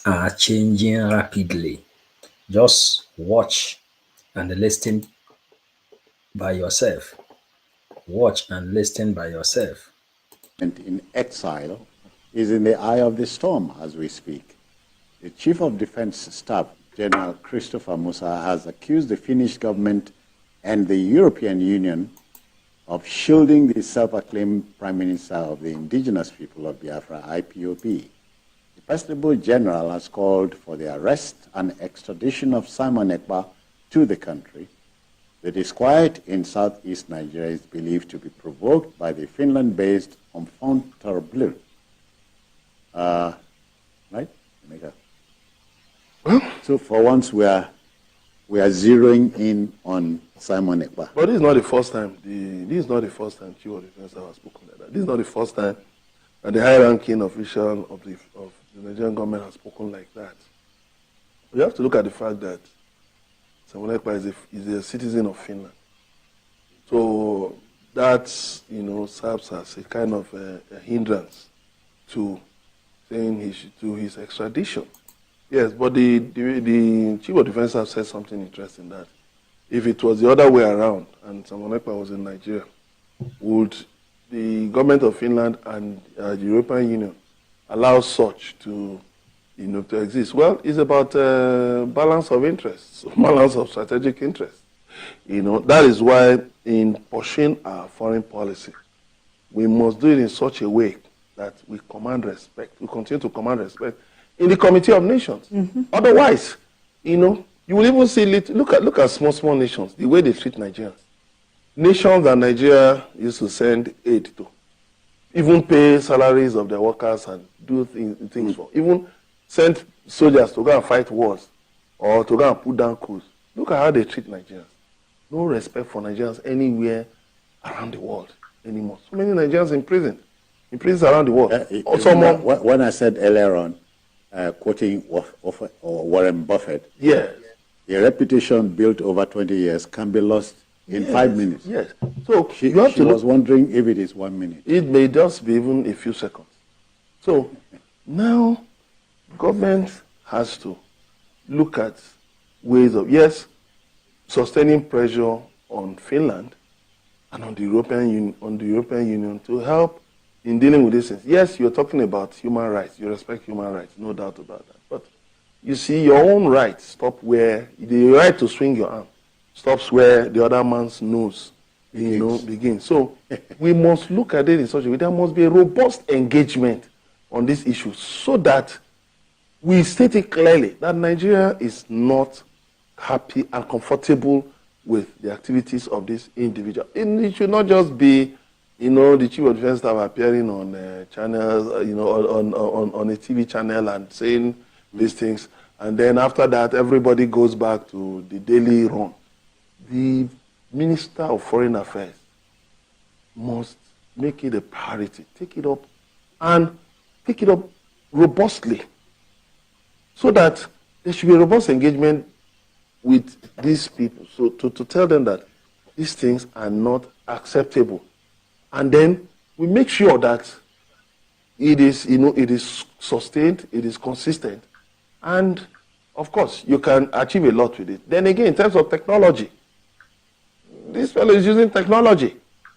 are changing rapidly. Just watch and listen by yourself. Watch and listen by yourself. In exile is in the eye of the storm as we speak. The Chief of Defense Staff, General Christopher Musa, has accused the Finnish government and the European Union of shielding the self-acclaimed Prime Minister of the indigenous people of Biafra, IPOB. The Presidial General has called for the arrest and extradition of Simon Ekpa to the country. The disquiet in southeast Nigeria is believed to be provoked by the Finland-based Enfant Terrible. Right? So for once we are zeroing in on Simon Ekpa. But this is not the first time. This is not the first time Chief of Defense has spoken like that. This is not the first time that the high-ranking official of the Nigerian government has spoken like that. We have to look at the fact that Simon Ekpa is a citizen of Finland. So that, serves as a kind of a hindrance to saying to his extradition. Yes, but the Chief of Defense has said something interesting, that if it was the other way around and Simon Ekpa was in Nigeria, would the government of Finland and the European Union allow such to exist? Well, it's about balance of interests, balance of strategic interests. That is why in pursuing our foreign policy, we must do it in such a way that we command respect. We continue to command respect in the Committee of Nations. Mm-hmm. Otherwise, you will even see, look at small nations, the way they treat Nigerians. Nations that Nigeria used to send aid to, even pay salaries of their workers and do things for, even send soldiers to go and fight wars or to go and put down coups. Look at how they treat Nigerians. No respect for Nigerians anywhere around the world anymore. So many Nigerians in prisons around the world. When I said earlier on, quoting Warren Buffett, yes, a reputation built over 20 years can be lost in 5 minutes. Yes. So she was wondering if it is 1 minute. It may just be even a few seconds. So now government has to look at ways of, sustaining pressure on Finland and on the European Union to help in dealing with these things. Yes, you're talking about human rights. You respect human rights, no doubt about that. But you see, your own rights stop where the right to swing your arm stops where the other man's nose begins. So we must look at it in such a way. There must be a robust engagement on this issue so that we state it clearly that Nigeria is not happy and comfortable with the activities of this individual. It should not just be, the Chief of Defense Staff appearing on channels, on a TV channel and saying these things, and then after that everybody goes back to the daily run. The Minister of Foreign Affairs must make it a priority, take it up robustly, so that there should be a robust engagement with these people, so to tell them that these things are not acceptable. And then we make sure that it is sustained, it is consistent, and of course you can achieve a lot with it. Then again, in terms of technology, this fellow is using technology,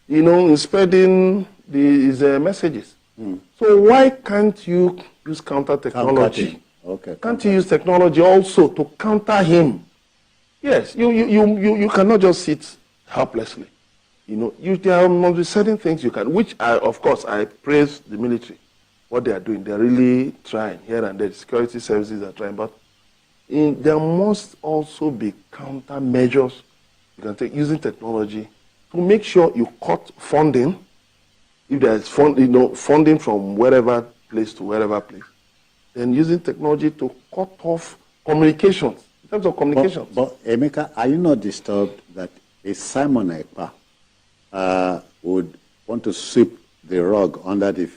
in spreading his messages. So why can't you use counter technology? Okay. Can't you use technology also to counter him? Yes, you cannot just sit helplessly. There must be certain things you can, which of course I praise the military, what they are doing. They are really trying here and there. The security services are trying, but there must also be countermeasures you can take using technology to make sure you cut funding. If there is funding from wherever place to wherever place, then using technology to cut off communications. In terms of communications. But Emeka, are you not disturbed that a Simon Ekpa would want to sweep the rug under the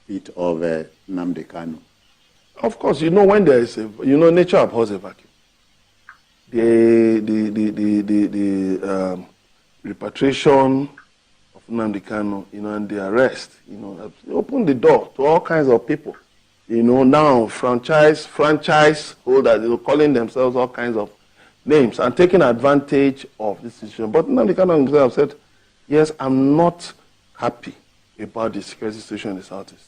feet of Nnamde Kanu? Of course, when there is nature abhors a vacuum. The repatriation of Nnamde Kanu, and the arrest, open the door to all kinds of people, now franchise holders, calling themselves all kinds of names and taking advantage of this situation. But now the Kanu himself said, yes, I'm not happy about the security situation in the Southeast.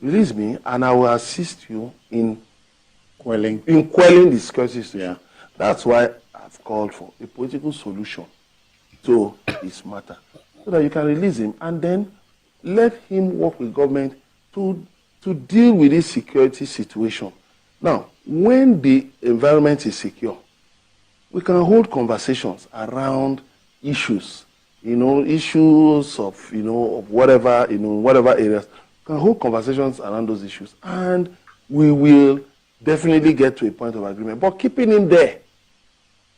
Release me and I will assist you in quelling the security situation. Yeah. That's why I've called for a political solution to this matter, so that you can release him and then let him work with government to deal with this security situation. Now, when the environment is secure, we can hold conversations around issues, issues of, of whatever, whatever areas. We can hold conversations around those issues, and we will definitely get to a point of agreement. But keeping him there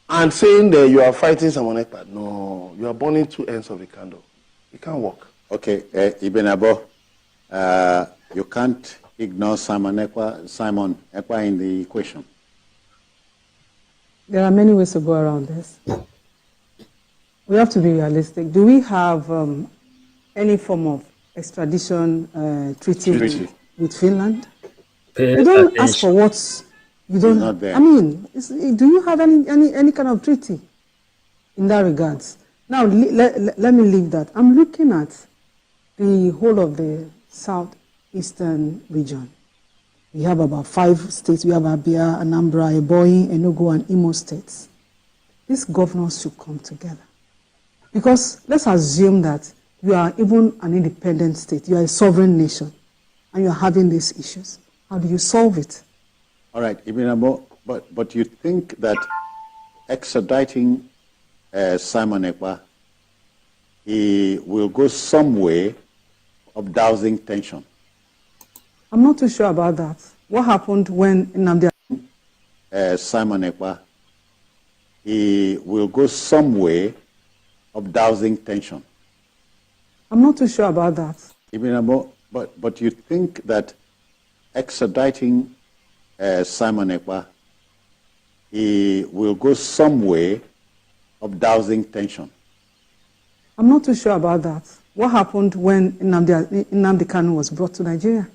and saying that you are fighting someone like that, no, you are burning two ends of the candle. It can't work. Okay, Ibn Abo, you can't ignore Simon Ekpa in the equation. There are many ways to go around this. We have to be realistic. Do we have any form of extradition treaty with Finland? You don't ask for what you don't. Not there. I mean, do you have any kind of treaty in that regards? Now, let me leave that. I'm looking at the whole of the southeastern region. We have about 5 states. We have Abia, Anambra, Ebonyi, Enugu, and Imo states. These governors should come together. Because let's assume that you are even an independent state. You are a sovereign nation, and you are having these issues. How do you solve it? All right, Ibn Abo, but you think that extraditing Simon Ekpa, he will go some way of dousing tension? I'm not too sure about that. What happened when Nnamde Simon Ekpa, he will go some way of dousing tension? I'm not too sure about that. Ibn Abo, but you think that extraditing Simon Ekpa, he will go some way of dousing tension? I'm not too sure about that. What happened when Nnamde Kanu was brought to Nigeria?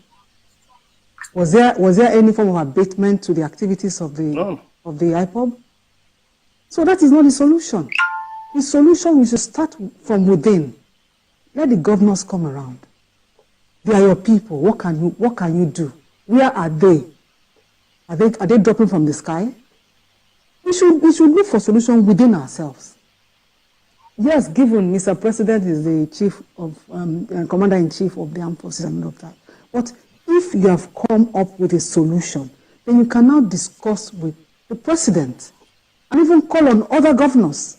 Was there any form of abatement to the activities of the IPOB? So that is not the solution. The solution is to start from within. Let the governors come around. They are your people. What can you do? Where are they? Are they dropping from the sky? We should look for solution within ourselves. Yes, given Mr. President is the chief of commander-in-chief of the armed forces and all of that. But if you have come up with a solution, then you can now discuss with the president and even call on other governors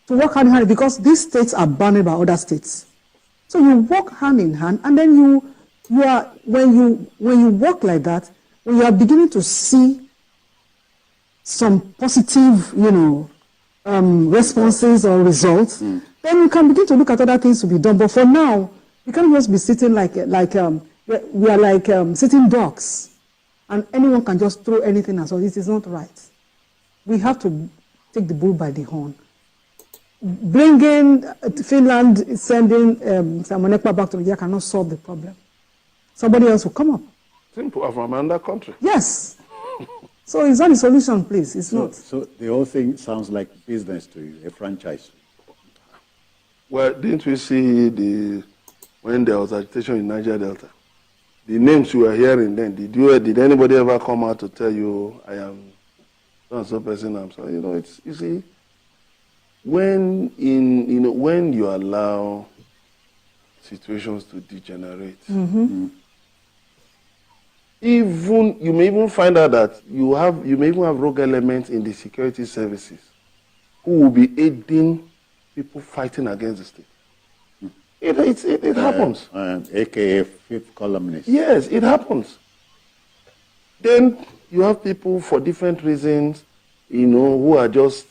to work hand in hand, because these states are bounded by other states. So you work hand in hand, and then when you work like that, when you are beginning to see some positive, responses or results, then you can begin to look at other things to be done. But for now, you can't just be sitting like we are like sitting ducks, and anyone can just throw anything at us. This is not right. We have to take the bull by the horn. Bringing Finland, sending Simon Ekpa back to Nigeria cannot solve the problem. Somebody else will come up. Simple, from another country. Yes. So it's not a solution, please. It's not. So the whole thing sounds like business to you, a franchise. Well, didn't we see when there was agitation in Niger Delta? The names you were hearing then, did anybody ever come out to tell you, I am so person, I'm sorry? You see, when you allow situations to degenerate, you may even find out that you may even have rogue elements in the security services who will be aiding people fighting against the state. It happens. AKA fifth columnist. Yes, it happens. Then you have people for different reasons, who are just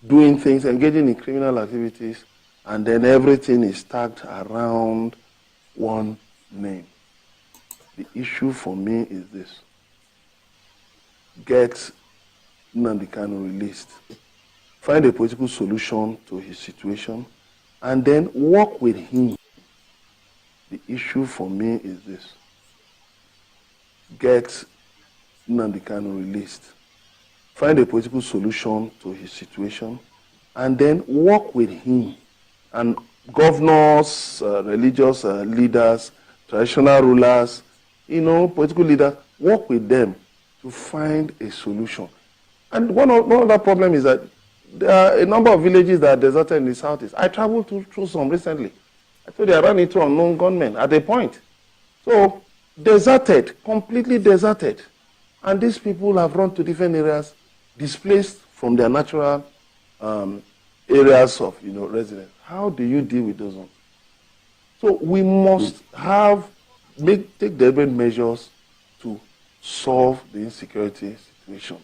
doing things, engaging in criminal activities, and then everything is tagged around one name. The issue for me is this: get Nnamde Kanu released, find a political solution to his situation, and then work with him. The issue for me is this: get Nnamde Kanu released, find a political solution to his situation, and then work with him and governors, religious leaders, traditional rulers, political leaders, work with them to find a solution. And one other problem is that there are a number of villages that are deserted in the southeast. I traveled through some recently. I told you I ran into unknown gunmen at a point. So, deserted, completely deserted. And these people have run to different areas, displaced from their natural areas of residence. How do you deal with those ones? So we must take deliberate measures to solve the insecurity situation.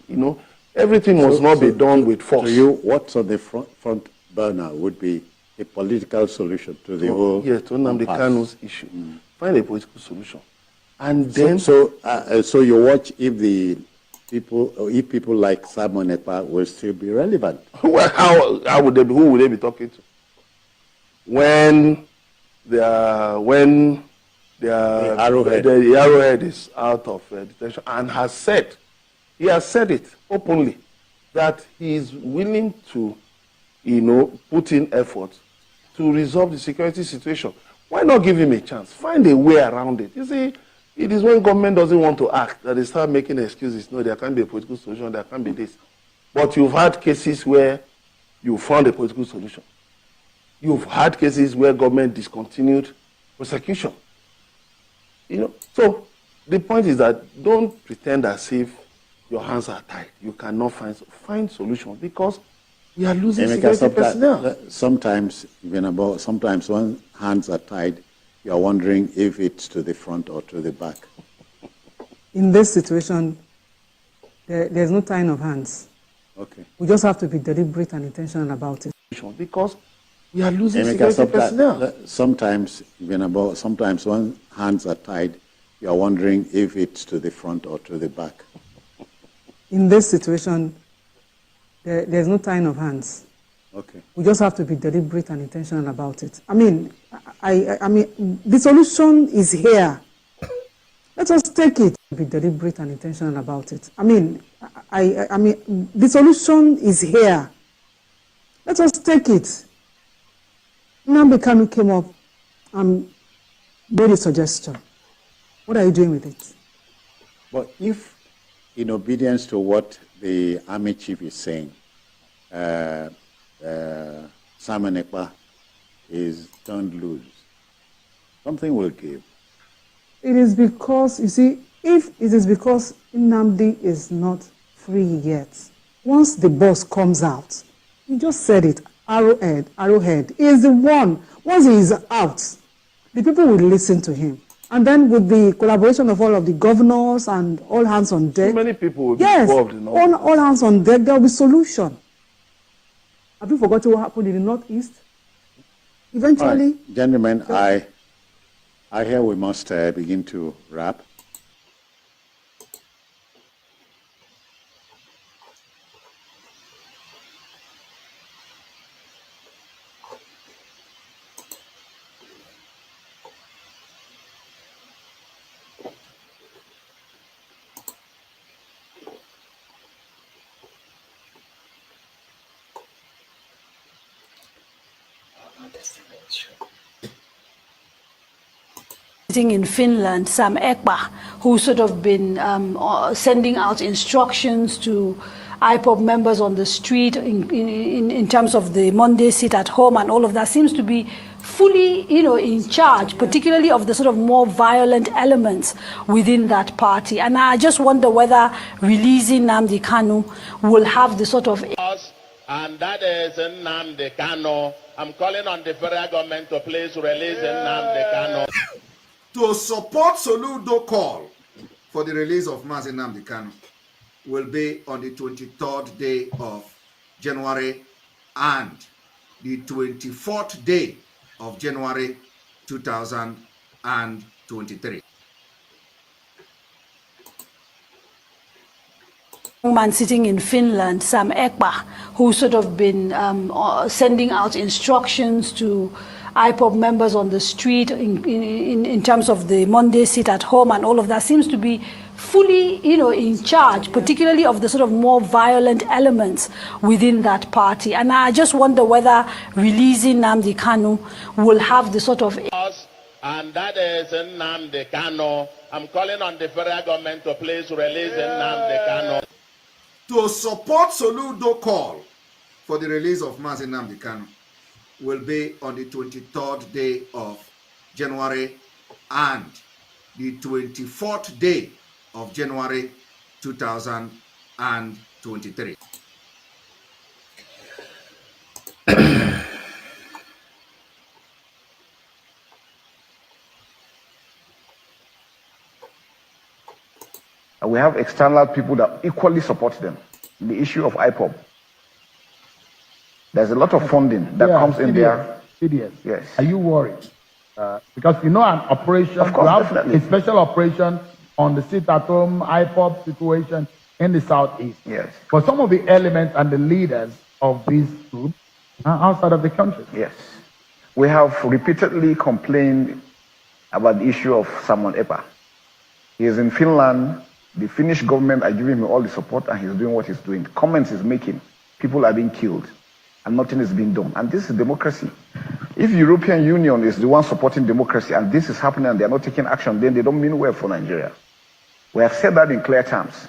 Everything must not be done with force. To you, what's on the front burner would be a political solution to the whole. Yes, to Nnamde Kanu's issue. Find a political solution, and then. So you watch if people like Simon Ekpa will still be relevant. Well, how would they be? Who would they be talking to? When the arrowhead is out of detention and he has said it openly that he is willing to, put in effort to resolve the security situation. Why not give him a chance? Find a way around it. You see, it is when government doesn't want to act that they start making excuses. No, there can't be a political solution, there can't be this. But you've had cases where you found a political solution. You've had cases where government discontinued prosecution. So the point is that don't pretend as if your hands are tied. You cannot find solutions because we are losing security personnel. Sometimes when hands are tied, you are wondering if it's to the front or to the back. In this situation, there's no tying of hands. Okay. We just have to be deliberate and intentional about it. Because we are losing security personnel. Sometimes when hands are tied, you are wondering if it's to the front or to the back. In this situation, there's no tying of hands. Okay. We just have to be deliberate and intentional about it. I mean, the solution is here. Let us take it. Be deliberate and intentional about it. I mean, the solution is here. Let us take it. Nnamde Kanu came up and made a suggestion. What are you doing with it? But if, in obedience to what the army chief is saying, Simon Ekpa is turned loose, something will give. It is because, you see, if it is because Nnamde is not free yet, once the boss comes out, he just said it, Arrowhead is the one. Once he is out, the people will listen to him. And then with the collaboration of all of the governors and all hands on deck. Too many people will be involved in all hands on deck, there will be solution. Have you forgotten what happened in the Northeast? Eventually. Right. Gentlemen, I hear we must begin to wrap. In Finland, Sam Ekpa, who's sort of been sending out instructions to IPOB members on the street in terms of the Monday sit at home and all of that, seems to be fully, in charge, particularly of the sort of more violent elements within that party. And I just wonder whether releasing Nnamde Kanu will have the sort of... And that is Nnamde Kanu. I'm calling on the federal government to please release Nnamde Kanu. To support Soludo call for the release of Mazi Nnamde Kanu will be on the 23rd day of January and the 24th day of January 2023. Man sitting in Finland, Sam Ekpa, who's sort of been sending out instructions to IPOB members on the street in terms of the Monday sit at home and all of that, seems to be fully, in charge, particularly of the sort of more violent elements within that party. And I just wonder whether releasing Nnamde Kanu will have the sort of... And that is Nnamde Kanu. I'm calling on the federal government to please release Nnamde Kanu. To support Soludo call for the release of Nnamde Kanu will be on the 23rd day of January and the 24th day of January 2023. We have external people that equally support them. The issue of IPOB. There's a lot of funding that comes in there. Yes. Are you worried? Because an operation, of course, you have definitely. a special operation on the sit-at-home IPOB situation in the southeast. Yes. But some of the elements and the leaders of these groups are outside of the country. Yes. We have repeatedly complained about the issue of Simon Epa. He is in Finland. The Finnish government are giving him all the support, and he's doing what he's doing. Comments he's making. People are being killed, and nothing is being done. And this is democracy. If the European Union is the one supporting democracy, and this is happening, and they're not taking action, then they don't mean well for Nigeria. We have said that in clear terms.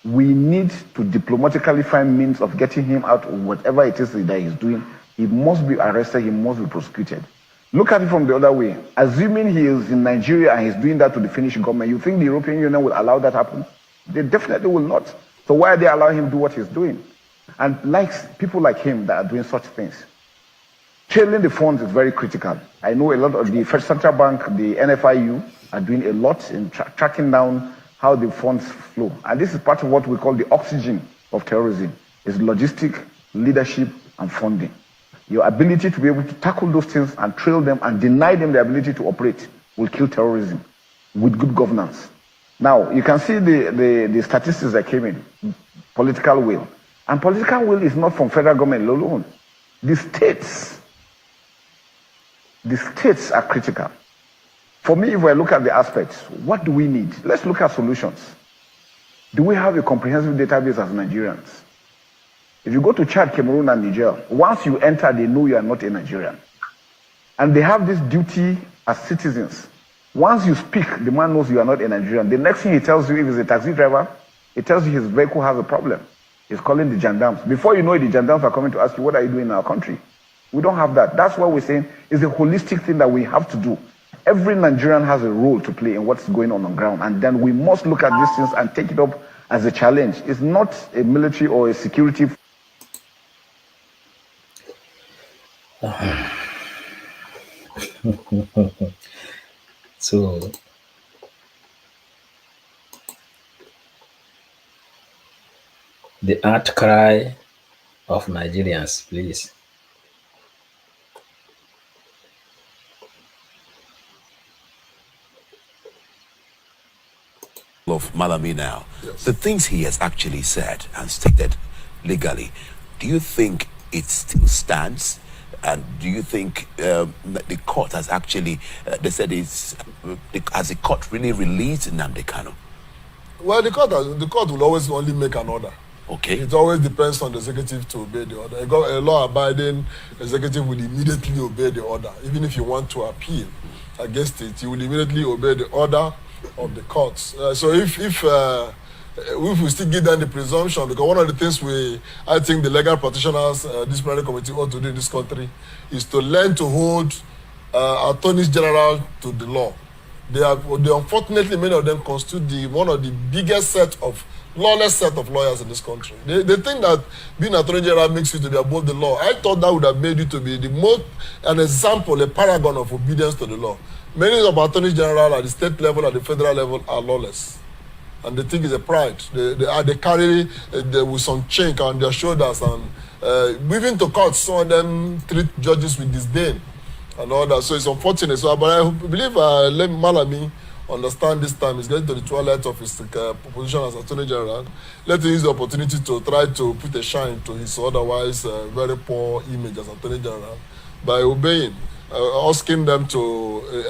We need to diplomatically find means of getting him out of whatever it is that he's doing. He must be arrested. He must be prosecuted. Look at it from the other way. Assuming he is in Nigeria and he's doing that to the Finnish government, you think the European Union will allow that happen? They definitely will not. So why are they allowing him to do what he's doing? And people like him that are doing such things. Trailing the funds is very critical. I know a lot of the Federal Central Bank, the NFIU, are doing a lot in tracking down how the funds flow. And this is part of what we call the oxygen of terrorism. It's logistic, leadership, and funding. Your ability to be able to tackle those things and trail them and deny them the ability to operate will kill terrorism with good governance. Now, you can see the statistics that came in. Political will. And political will is not from federal government alone. The states are critical. For me, if I look at the aspects, what do we need? Let's look at solutions. Do we have a comprehensive database as Nigerians? If you go to Chad, Cameroon, and Niger, once you enter, they know you are not a Nigerian. And they have this duty as citizens. Once you speak, the man knows you are not a Nigerian. The next thing he tells you, if he's a taxi driver, he tells you his vehicle has a problem. He's calling the gendarmes. Before you know it, the gendarmes are coming to ask you, what are you doing in our country? We don't have that. That's what we're saying is a holistic thing that we have to do. Every Nigerian has a role to play in what's going on ground. And then we must look at these things and take it up as a challenge. It's not a military or a security. So the outcry of Nigerians, please. Of Malami now, the things he has actually said and stated legally, do you think it still stands? And do you think that the court has actually, they said has the court really released Nnamde Kanu? Well, the court will always only make an order. Okay. It always depends on the executive to obey the order. A law-abiding executive will immediately obey the order. Even if you want to appeal against it, you will immediately obey the order of the courts. So if we still give them the presumption, because one of the things I think the legal practitioners, disciplinary committee ought to do in this country is to learn to hold attorneys general to the law. They unfortunately, many of them constitute one of the biggest lawless set of lawyers in this country. They think that being attorney general makes you to be above the law. I thought that would have made you to be an example, a paragon of obedience to the law. Many of our attorneys general at the state level, at the federal level, are lawless. And they think it's a pride. They carry with some chink on their shoulders, and moving to court, some of them treat judges with disdain and all that. So it's unfortunate. So, but I believe let Malami understand this time. He's getting to the twilight of his position as Attorney General. Let him use the opportunity to try to put a shine to his otherwise very poor image as Attorney General by obeying, asking them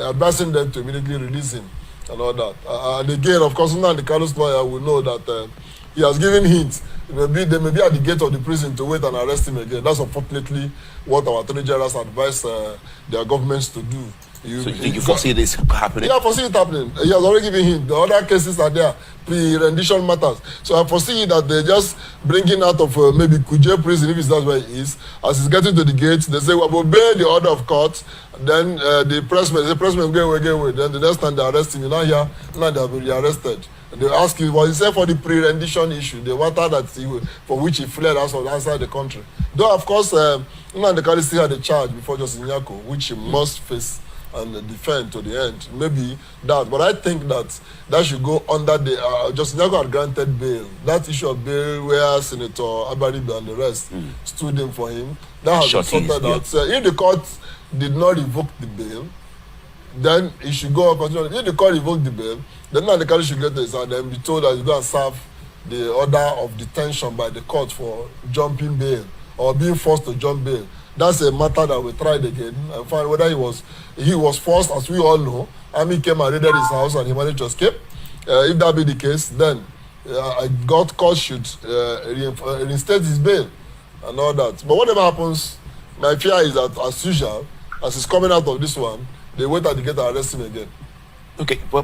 advising them to immediately release him. and all that. And again, of course, now the Kanu's lawyer will know that he has given hints. They may be at the gate of the prison to wait and arrest him again. That's unfortunately what our attorney generals advise their governments to do. So you foresee this happening? Yeah, I foresee it happening. He has already given him. The other cases are there, pre-rendition matters. So I foresee that they're just bringing out of maybe Kuje prison, if it's that where he is. As he's getting to the gates, they say, well, obey the order of court. Then the pressman get away. Then the next time they arrest him, now they have been arrested. And they ask you, well, he said for the pre-rendition issue, the water that for which he fled outside the country. Though, of course, Nnamde Kanu still had a charge before Justice Nyako, which he must face and defend to the end. Maybe that, but I think that should go under the Justice Nyako had granted bail. That issue of bail where Senator Abaribe and the rest stood in for him, that has been sorted out. If the court did not revoke the bail, then it should go on continue. If the court revoked the bail, then Nnamde Kanu should get this and then be told that you go and serve the order of detention by the court for jumping bail or being forced to jump bail. That's a matter that we tried again and find whether he was forced, as we all know. Army came and raided his house and he managed to escape. If that be the case, then court should reinstate his bail and all that. But whatever happens, my fear is that, as usual, as he's coming out of this one, they wait at the gate and arrest him again. Okay, but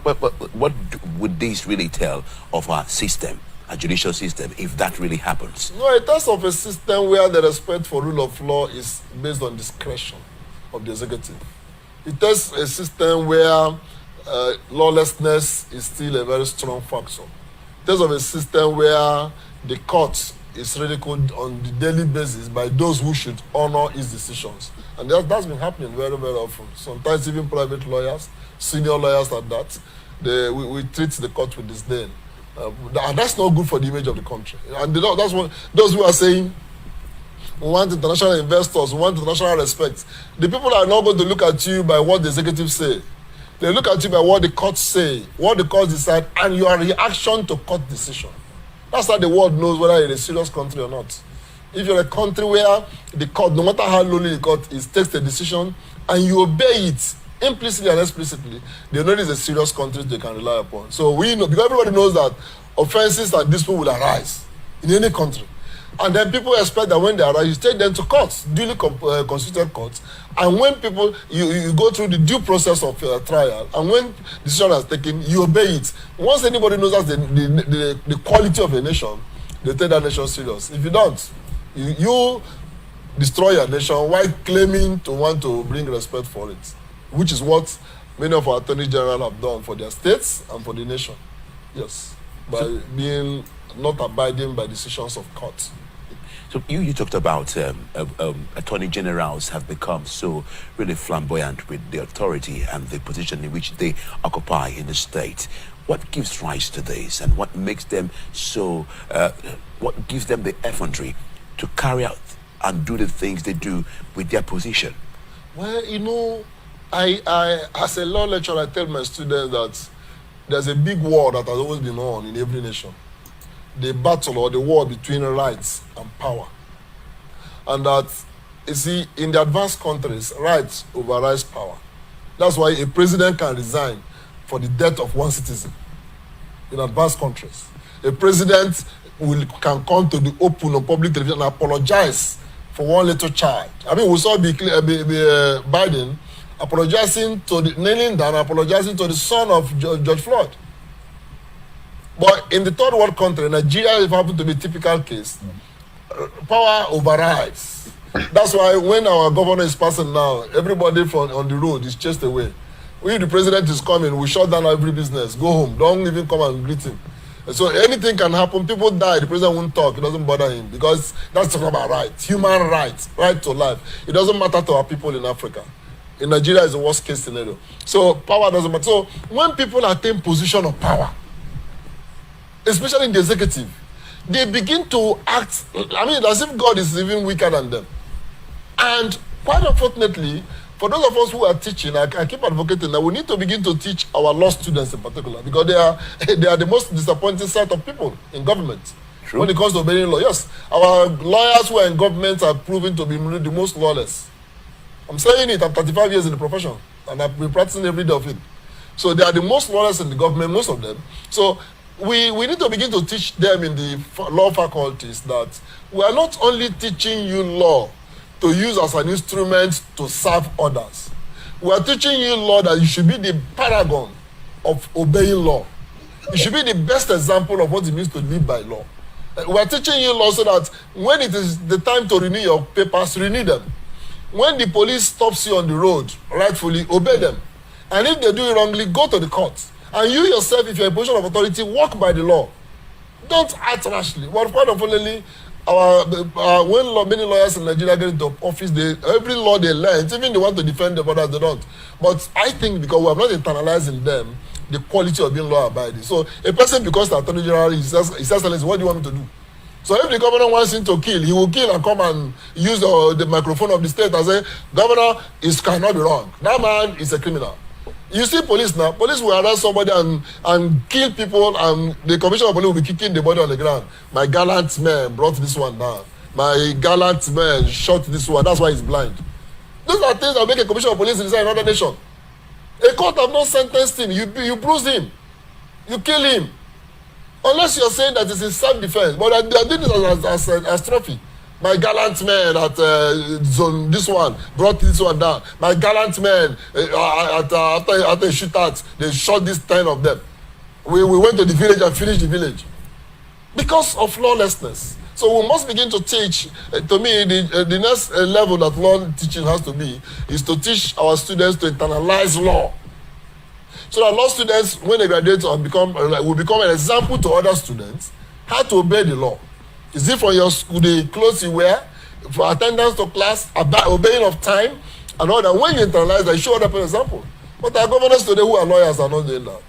what would this really tell of our system, our judicial system, if that really happens? No, in terms of a system where the respect for rule of law is based on discretion of the executive. It is a system where lawlessness is still a very strong factor. In terms of a system where the court is ridiculed on the daily basis by those who should honor its decisions. And that's been happening very, very often. Sometimes even private lawyers, senior lawyers at that, we treat the court with disdain. And that's not good for the image of the country. And that's what those who are saying, we want international investors, we want international respect. The people are not going to look at you by what the executive say. They look at you by what the courts say, what the courts decide, and your reaction to court decision. That's how the world knows whether you're a serious country or not. If you're a country where the court, no matter how lowly the court is, takes the decision and you obey it implicitly and explicitly, they know it's a serious country they can rely upon. So we know, because everybody knows that offenses and disputes will arise in any country. And then people expect that when they arise, you take them to courts, duly constituted courts. And when people, you go through the due process of trial, and when decision is taken, you obey it. Once anybody knows that's the quality of a nation, they take that nation serious. If you don't, you destroy your nation while claiming to want to bring respect for it, which is what many of our attorney general have done for their states and for the nation. Yes, by being not abiding by decisions of courts. So you talked about attorney generals have become so really flamboyant with the authority and the position in which they occupy in the state. What gives rise to this, and what makes them so? What gives them the effrontery to carry out and do the things they do with their position? Well, you know, I as a law lecturer, I tell my students that there's a big war that has always been on in every nation. The battle or the war between rights and power. And that, you see, in the advanced countries, rights overrides power. That's why a president can resign for the death of one citizen in advanced countries. A president can come to the open or public television and apologize for one little child. I mean, we saw Biden apologizing kneeling down, apologizing to the son of George Floyd. But in the third world country, Nigeria, if happened to be a typical case, power overrides. That's why when our governor is passing now, everybody on the road is chased away. When the president is coming, we shut down every business, go home, don't even come and greet him. So anything can happen, people die, the president won't talk, it doesn't bother him, because that's talking about rights, human rights, right to life. It doesn't matter to our people in Africa. In Nigeria, is the worst case scenario. So power doesn't matter. So when people attain position of power, especially in the executive, they begin to act, I mean, as if God is even weaker than them. And quite unfortunately, for those of us who are teaching, I keep advocating that we need to begin to teach our law students in particular, because they are the most disappointing set of people in government. True. When it comes to obeying law. Yes, our lawyers who are in government are proven to be the most lawless. I'm saying it, I'm 35 years in the profession, and I've been practicing every day of it. So they are the most lawless in the government, most of them. So we need to begin to teach them in the law faculties that we are not only teaching you law to use as an instrument to serve others. We are teaching you law that you should be the paragon of obeying law. You should be the best example of what it means to live by law. We are teaching you law so that when it is the time to renew your papers, renew them. When the police stops you on the road, rightfully, obey them. And if they do it wrongly, go to the court. And you yourself, if you're in a position of authority, walk by the law. Don't act rashly. But quite unfortunately, when many lawyers in Nigeria get into office, every law they learn, even they want to defend them, others they don't. But I think because we have not internalized in them the quality of being law-abiding. So a person, because the Attorney General is excellence, what do you want me to do? So if the governor wants him to kill, he will kill and come and use the microphone of the state and say, Governor, it cannot be wrong. That man is a criminal. You see police now, police will arrest somebody and kill people, and the commissioner of police will be kicking the body on the ground. My gallant man brought this one down. My gallant man shot this one. That's why he's blind. Those are things that make a commissioner of police inside another nation. A court have not sentenced him. You bruise him. You kill him. Unless you're saying that it's in self-defense. But they are doing this as trophy. My gallant man at zone this one brought this one down. My gallant man after a shootout, they shot this 10 of them. We went to the village and finished the village because of lawlessness. So we must begin to teach. To me, the next level that law teaching has to be is to teach our students to internalize law, so that law students, when they graduate, will become an example to other students how to obey the law. Is it from your school, the clothes you wear, for attendance to class, obeying of time, and all that? When you internalize that, you show other people example. But our governors today who are lawyers are not doing that.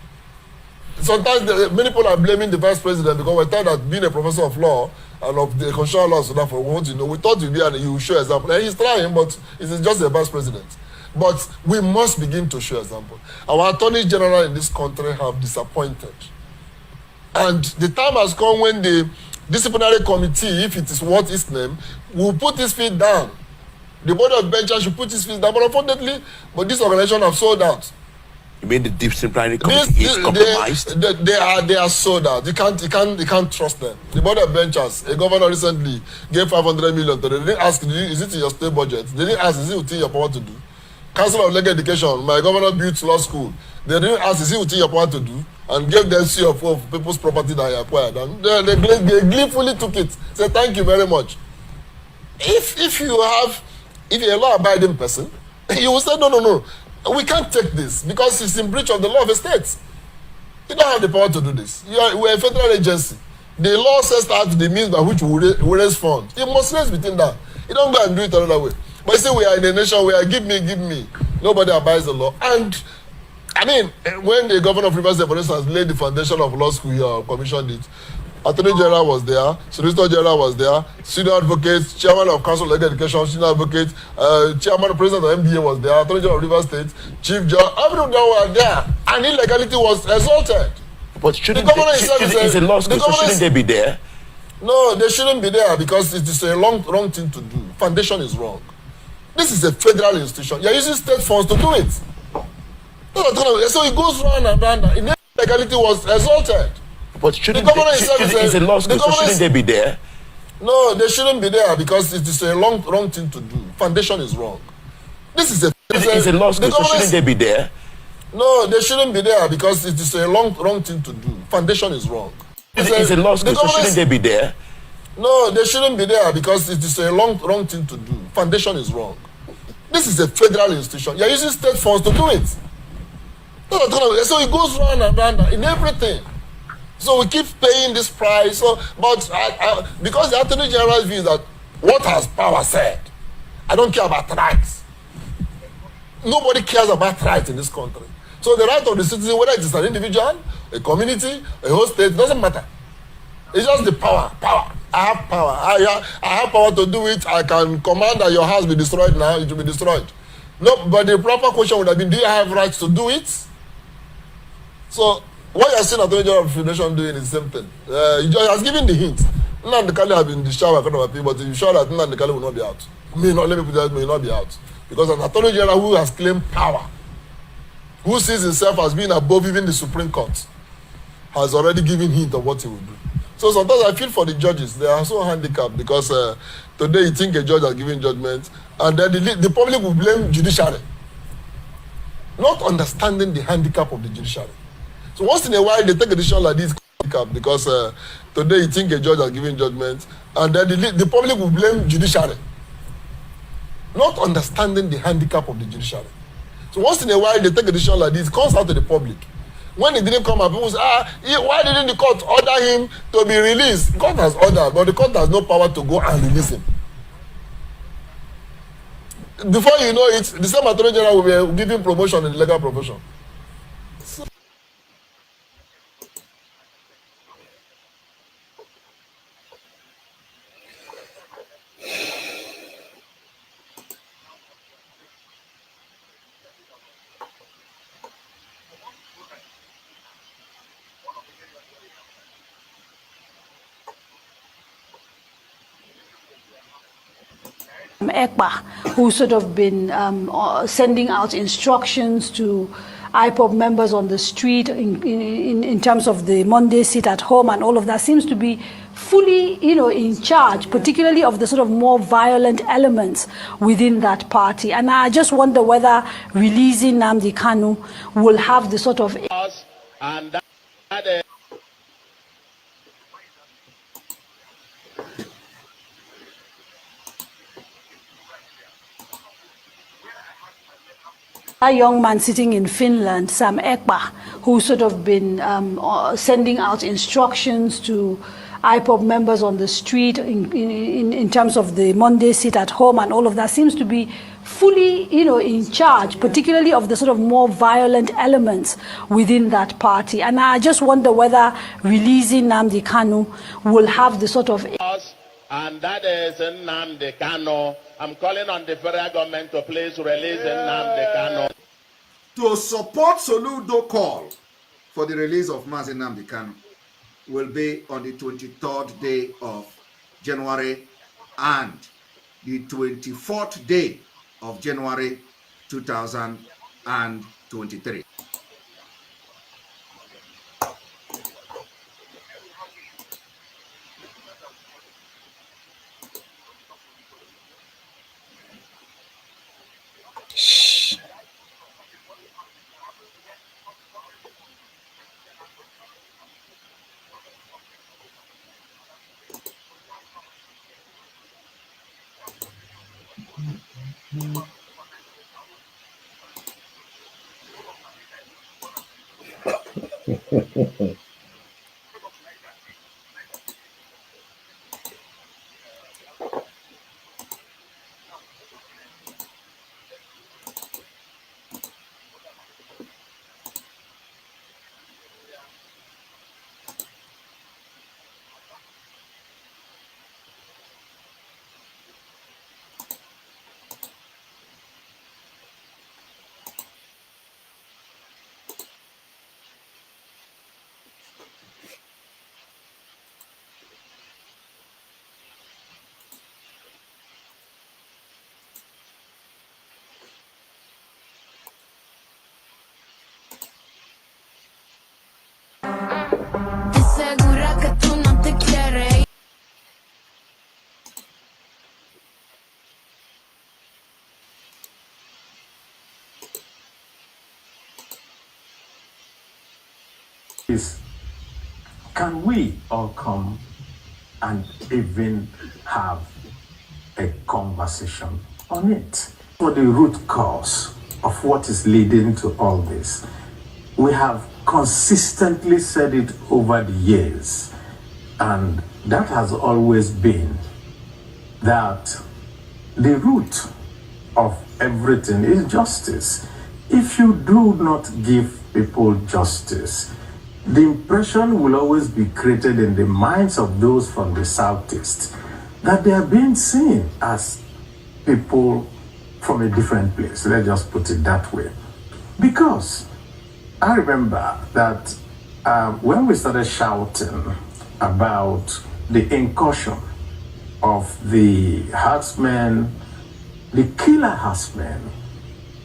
Sometimes many people are blaming the vice president because we thought that being a professor of law and of the constitutional law, so for what you know, we thought you'd be and you show example. And he's trying, but he's just a vice president. But we must begin to show example. Our attorney general in this country have disappointed. And the time has come when the disciplinary committee, if it is worth its name, will put his feet down. The board of benchers should put his feet down. But unfortunately, this organization have sold out. You mean the disciplinary committee is compromised? They are sold out. You can't trust them. The board of benchers, a governor recently gave 500 million to them. They didn't ask, is it in your state budget? They didn't ask, is it within your power to do? Council of Legal Education, my governor built law school. They didn't ask, is it within your power to do? And gave them share of people's property that I acquired. And they gleefully took it. Said, thank you very much. If you're a law-abiding person, you will say, no. We can't take this because it's in breach of the law of a state. You don't have the power to do this. We're a federal agency. The law says that the means by which we raise funds. You must raise within that. You don't go and do it another way. But you say we are in a nation where give me. Nobody abides the law. And I mean, when the governor of Rivers State, for instance, laid the foundation of law school here, commissioned it, Attorney General was there, Solicitor General was there, senior advocate, chairman of Council of Legal Education, senior advocate, chairman, president of MBA was there, Attorney General of Rivers State, Chief Judge, everyone were there, and illegality was exalted. But shouldn't they be there? No, they shouldn't be there because it is a wrong thing to do. Foundation is wrong. This is a federal institution. You're using state funds to do it. So it goes round and round. Illegality was exalted. But shouldn't they be there? No, they shouldn't be there because it is a wrong thing to do. Foundation is wrong. This is a law school, so shouldn't they be there? No, they shouldn't be there because it is a wrong thing to do. Foundation is wrong. It's a law school, so shouldn't they be there? No, they shouldn't be there because it is a wrong thing to do. Foundation is wrong. This is a federal institution. You're using state funds to do it. So it goes round and round in everything. So we keep paying this price. But because the Attorney General's view is that what has power said, I don't care about rights. Nobody cares about rights in this country. So the right of the citizen, whether it is an individual, a community, a whole state, doesn't matter. It's just the power. I have power. I have power to do it. I can command that your house be destroyed now. It will be destroyed. No, but the proper question would have been, do you have rights to do it? So what you are seeing Attorney General of the Nation doing is the same thing. He has given the hint. Nnamde have been in the shower kind of people, but if you sure that Nnamde will not be out. Let me put that, may not be out. Because an Attorney General who has claimed power who sees himself as being above even the Supreme Court, has already given hint of what he will do. So sometimes I feel for the judges. They are so handicapped because today you think a judge has given judgment, and then the public will blame judiciary, not understanding the handicap of the judiciary. So once in a while they take a decision like this because today you think a judge has given judgment, and then the public will blame judiciary, not understanding the handicap of the judiciary. So once in a while they take a decision like this, it comes out to the public. When it didn't come out, people say, why didn't the court order him to be released? The court has ordered, but the court has no power to go and release him. Before you know it, the same attorney general will be giving promotion in the legal profession. ECPA, who sort of been sending out instructions to IPOB members on the street in terms of the Monday sit at home and all of that, seems to be fully, in charge, particularly of the sort of more violent elements within that party. And I just wonder whether releasing Nnamde Kanu will have the sort of... And that a young man sitting in Finland, Sam Ekpa, who sort of been sending out instructions to IPOB members on the street in terms of the Monday sit at home and all of that, seems to be fully, in charge, particularly of the sort of more violent elements within that party. And I just wonder whether releasing Nnamde Kanu will have the sort of... And that is Nnamde Kanu. I'm calling on the federal government to please release Nnamde Kanu. To support Soludo call for the release of Nnamde Kanu will be on the 23rd day of January and the 24th day of January 2023. Can we all come and even have a conversation on it? For the root cause of what is leading to all this, we have consistently said it over the years, and that has always been that the root of everything is justice. If you do not give people justice, the impression will always be created in the minds of those from the Southeast that they are being seen as people from a different place. Let's just put it that way. Because I remember that when we started shouting about the incursion of the herdsmen, the killer herdsmen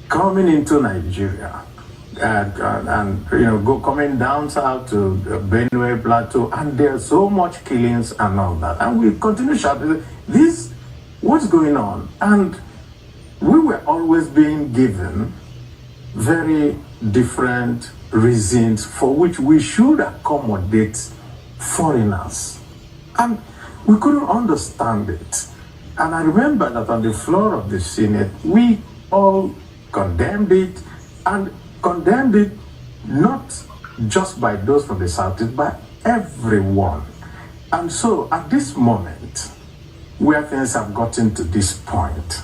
coming into Nigeria, and coming down south to Benue Plateau, and there's so much killings and all that, and we continue shouting, this, what's going on? And we were always being given very different reasons for which we should accommodate foreigners, and we couldn't understand it. And I remember that on the floor of the Senate, we all condemned it, and condemned it not just by those from the Southeast, but everyone. And so at this moment, where things have gotten to this point,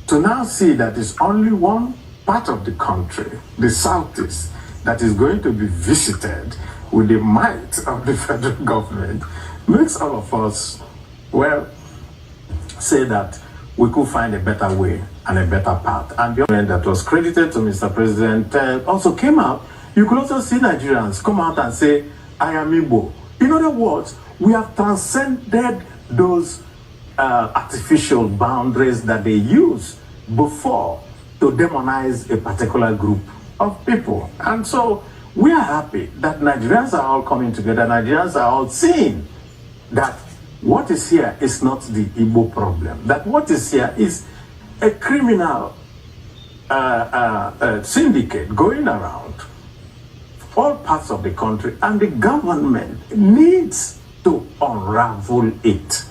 to now see that it's only one part of the country, the Southeast, that is going to be visited with the might of the federal government, makes all of us, well, say that we could find a better way and a better path. And the argument that was credited to Mr. President also came out. You could also see Nigerians come out and say, I am Igbo. In other words, we have transcended those artificial boundaries that they used before to demonize a particular group of people. And so we are happy that Nigerians are all coming together. Nigerians are all seeing that what is here is not the Igbo problem. That what is here is a criminal syndicate going around all parts of the country, and the government needs to unravel it.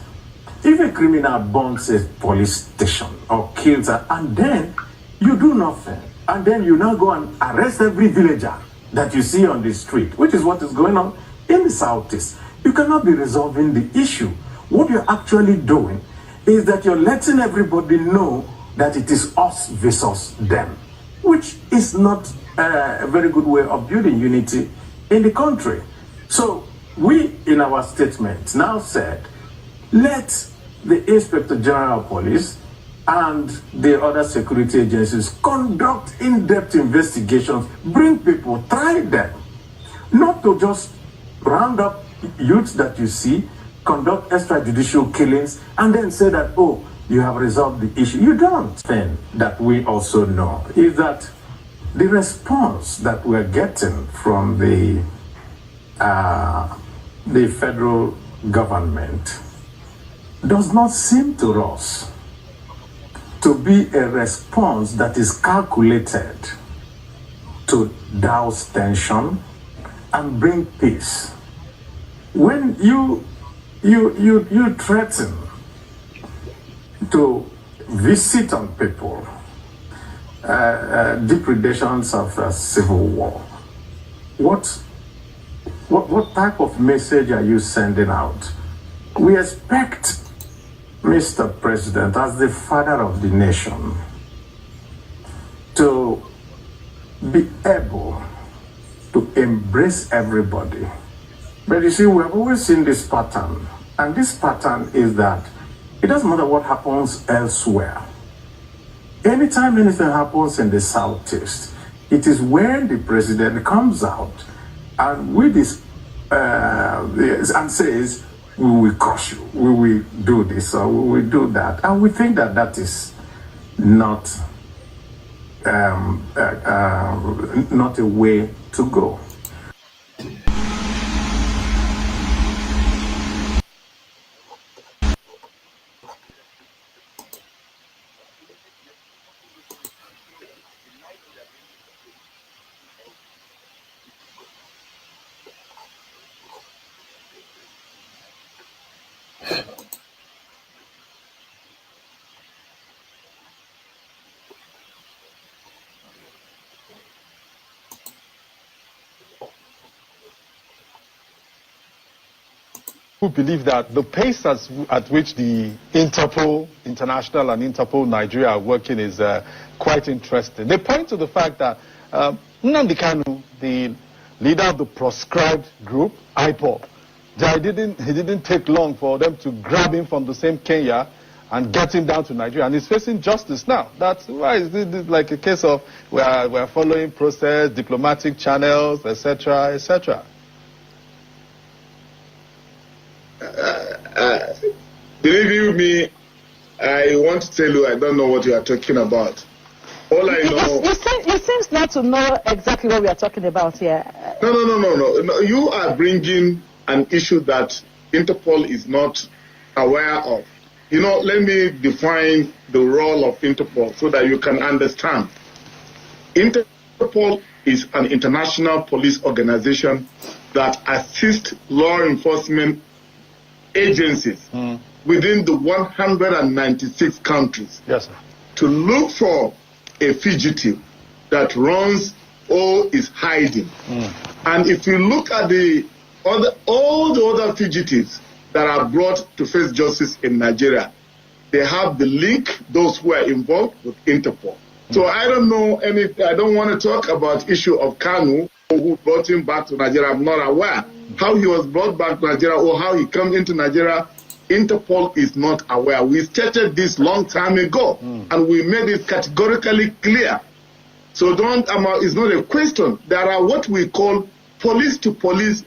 If a criminal bombs a police station or kills her, and then you do nothing, and then you now go and arrest every villager that you see on the street, which is what is going on in the Southeast, you cannot be resolving the issue. What you're actually doing is that you're letting everybody know that it is us versus them, which is not a very good way of building unity in the country. So we, in our statement, now said, let the Inspector General of Police and the other security agencies conduct in-depth investigations, bring people, try them, not to just round up youths that you see, conduct extrajudicial killings, and then say that, oh, you have resolved the issue. You don't. Thing that we also know is that the response that we're getting from the federal government does not seem to us to be a response that is calculated to douse tension and bring peace. When you threaten to visit on people depredations of civil war, what type of message are you sending out? We expect Mr. President, as the father of the nation, to be able to embrace everybody. But you see, we have always seen this pattern, and this pattern is that it doesn't matter what happens elsewhere. Anytime anything happens in the Southeast, it is when the president comes out and with this and says, we will crush you, we will do this, or we will do that. And we think that that is not not a way to go. Who believe that the pace at which the Interpol International and Interpol Nigeria are working is quite interesting. They point to the fact that Nnamde Kanu, the leader of the proscribed group, IPOB, it didn't take long for them to grab him from the same Kenya and get him down to Nigeria, and he's facing justice now. That's why it's like a case of we're following process, diplomatic channels, etc., etc. Believe you me, I want to tell you I don't know what you are talking about. All I know. You seems not to know exactly what we are talking about here. No. You are bringing an issue that Interpol is not aware of. Let me define the role of Interpol so that you can understand. Interpol is an international police organization that assists law enforcement agencies within the 196 countries to look for a fugitive that runs or is hiding. And if you look at all the other fugitives that are brought to face justice in Nigeria, they have the link, those who are involved, with Interpol. So I don't know I don't want to talk about issue of Kanu, who brought him back to Nigeria. I'm not aware how he was brought back to Nigeria or how he came into Nigeria. Interpol is not aware. We stated this long time ago, and we made it categorically clear. So it's not a question. There are what we call police-to-police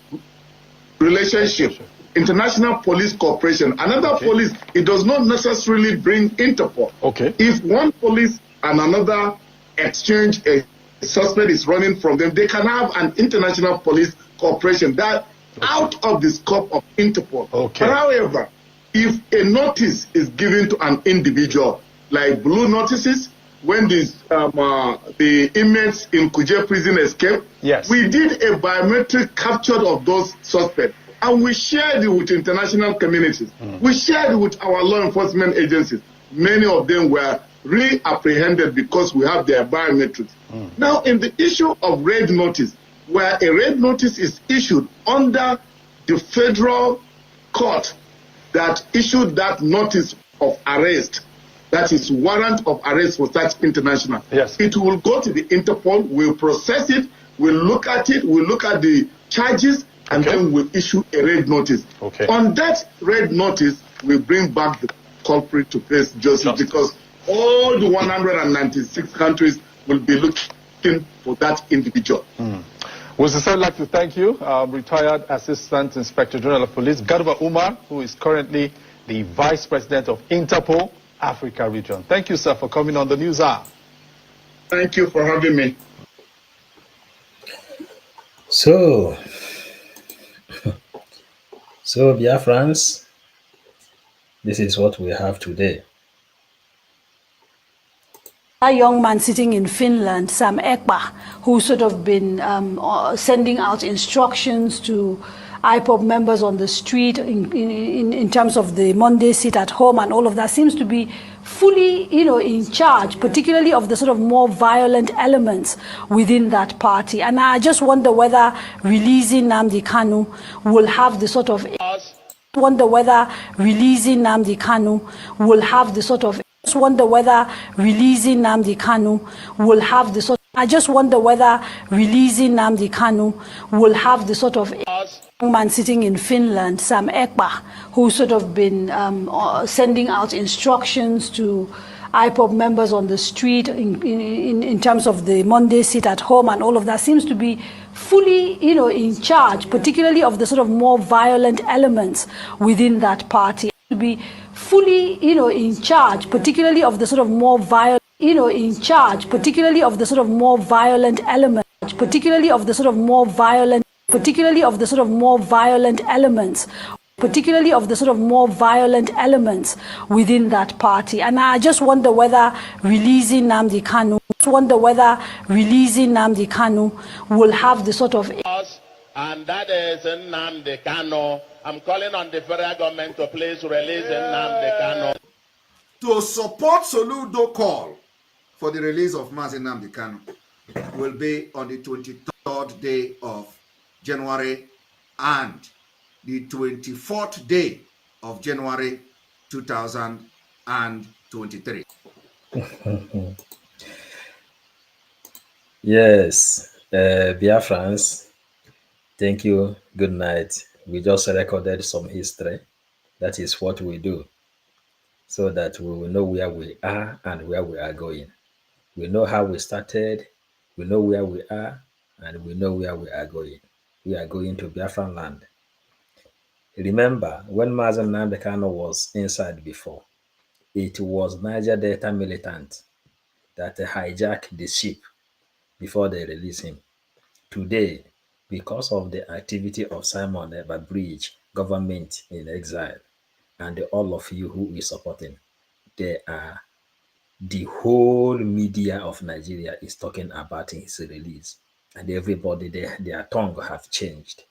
relationship, international police cooperation. Another police, it does not necessarily bring Interpol. If one police and another exchange a suspect is running from them, they can have an international police cooperation that out of the scope of Interpol. However, if a notice is given to an individual, like blue notices, when the inmates in Kuje prison escaped, we did a biometric capture of those suspects, and we shared it with international communities. We shared it with our law enforcement agencies. Many of them were re-apprehended because we have their biometrics. Now, in the issue of red notice, where a red notice is issued under the federal court that issued that notice of arrest, that is warrant of arrest for such international, it will go to the Interpol, we'll process it, we'll look at it, we'll look at the charges, and then we'll issue a red notice. On that red notice, we bring back the culprit to face justice because all the 196 countries will be looking for that individual. We'd sincerely like to thank you, retired Assistant Inspector General of Police, Garba Umar, who is currently the Vice President of Interpol Africa Region. Thank you, sir, for coming on the News Hour. Thank you for having me. So Biafrans, this is what we have today. A young man sitting in Finland, Sam Ekpa, who sort of been sending out instructions to IPOB members on the street in terms of the Monday sit at home and all of that, seems to be fully, in charge, particularly of the sort of more violent elements within that party. And I just wonder whether releasing Nnamde Kanu will have the sort of wonder whether releasing Nnamde Kanu will have the sort of wonder whether releasing Nnamde Kanu will have the sort I just wonder whether releasing Nnamde Kanu will have the sort of young man sitting in Finland, Sam Ekpa, who sort of been sending out instructions to IPOB members on the street in terms of the Monday sit at home and all of that, seems to be fully, in charge, particularly of the sort of more violent elements within that party. To be fully, in charge, particularly of the sort of more violent, in charge, particularly of the sort of more violent elements, particularly of the sort of more violent, particularly of the sort of more violent elements, particularly of the sort of more violent elements within that party. And I just wonder whether releasing Nnamde Kanu, will have the sort of and that is Nnamde Kanu. I'm calling on the federal government to please release Nnamde Kanu. To support Soludo call for the release of Nnamde Kanu will be on the 23rd day of January and the 24th day of January 2023. Yes, Biafrans, thank you. Good night. We just recorded some history. That is what we do, so that we will know where we are and where we are going. We know how we started, we know where we are, and we know where we are going. We are going to Biafran land. Remember, when Nnamde Kanu was inside before, it was Niger Delta militant that hijacked the ship before they release him. Today, because of the activity of Simon Bridge, government in exile, and all of you who is supporting, the whole media of Nigeria is talking about his release, and everybody, their tongue have changed.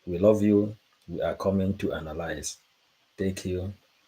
We love you. We are coming to analyze. Thank you.